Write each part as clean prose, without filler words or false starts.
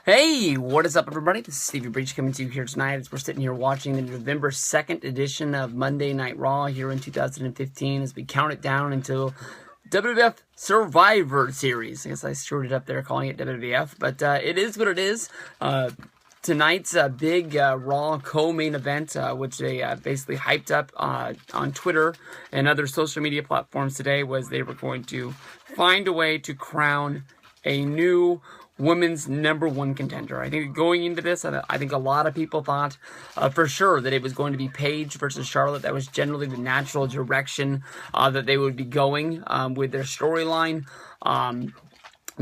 Hey, what is up, everybody? This is Stevie Breach coming to you here tonight as we're sitting here watching the November 2nd edition of Monday Night Raw here in 2015 as we count it down until WWF Survivor Series. I guess I screwed it up there calling it WWF, but it is what it is. Tonight's big Raw co-main event, which they basically hyped up on Twitter and other social media platforms today, was they were going to find a way to crown a new women's #1 contender. I think going into this, I think a lot of people thought for sure that it was going to be Paige versus Charlotte. That was generally the natural direction that they would be going with their storyline.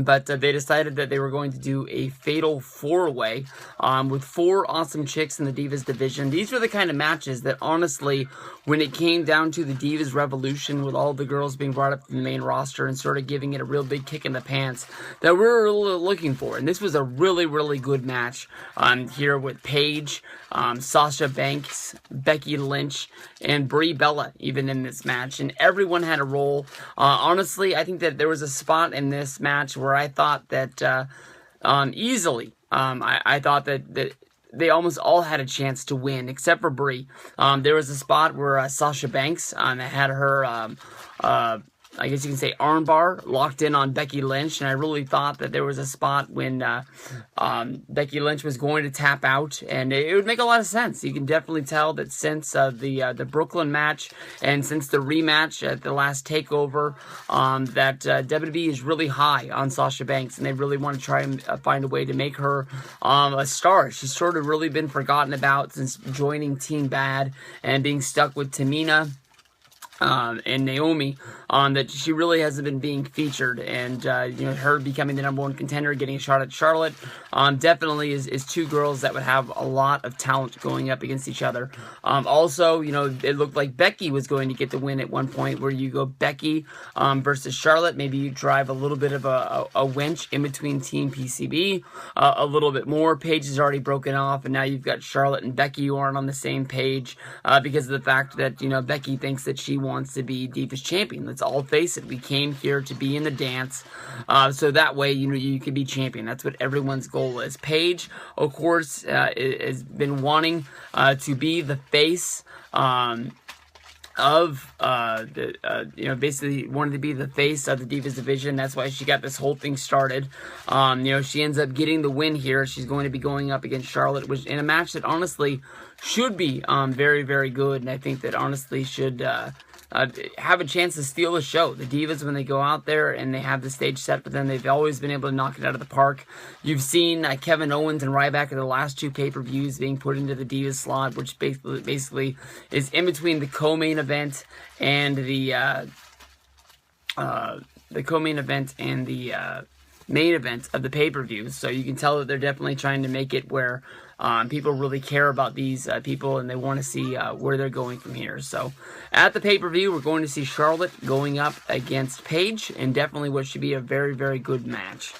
But they decided that they were going to do a fatal four-way with 4 awesome chicks in the Divas division. These were the kind of matches that, honestly, when it came down to the Divas Revolution, with all the girls being brought up to the main roster and sort of giving it a real big kick in the pants, that we were really looking for. And this was a really, really good match here with Paige, Sasha Banks, Becky Lynch, and Brie Bella even in this match. And everyone had a role. Honestly, I think that there was a spot in this match where I thought that easily, I thought that they almost all had a chance to win, except for Brie. There was a spot where Sasha Banks had her, I guess you can say, armbar locked in on Becky Lynch, and I really thought that there was a spot when Becky Lynch was going to tap out, and it would make a lot of sense. You can definitely tell that since the Brooklyn match and since the rematch at the last TakeOver, that WWE is really high on Sasha Banks, and they really want to try and find a way to make her a star. She's sort of really been forgotten about since joining Team Bad and being stuck with Tamina and Naomi, that she really hasn't been being featured, and her becoming the #1 contender, getting a shot at Charlotte, definitely is 2 girls that would have a lot of talent going up against each other. Also, it looked like Becky was going to get the win at one point, where you go Becky versus Charlotte. Maybe you drive a little bit of a winch in between Team PCB, a little bit more. Paige is already broken off, and now you've got Charlotte and Becky who aren't on the same page because of the fact that Becky thinks that she wants to be Divas champion. Let's all face it, we came here to be in the dance, so that way you can be champion. That's what everyone's goal is. Paige, of course, has been wanting to be the face basically wanted to be the face of the Divas division. That's why she got this whole thing started. She ends up getting the win here. She's going to be going up against Charlotte, which in a match that honestly should be very, very good, and I think that honestly should have a chance to steal the show. The Divas, when they go out there and they have the stage set for them, they've always been able to knock it out of the park. You've seen Kevin Owens and Ryback in the last 2 pay-per-views being put into the Divas slot, which basically is in between the co-main event and the co-main event and the main event of the pay-per-view. So you can tell that they're definitely trying to make it where people really care about these people, and they want to see where they're going from here. So at the pay-per-view, we're going to see Charlotte going up against Paige, and definitely what should be a very, very good match.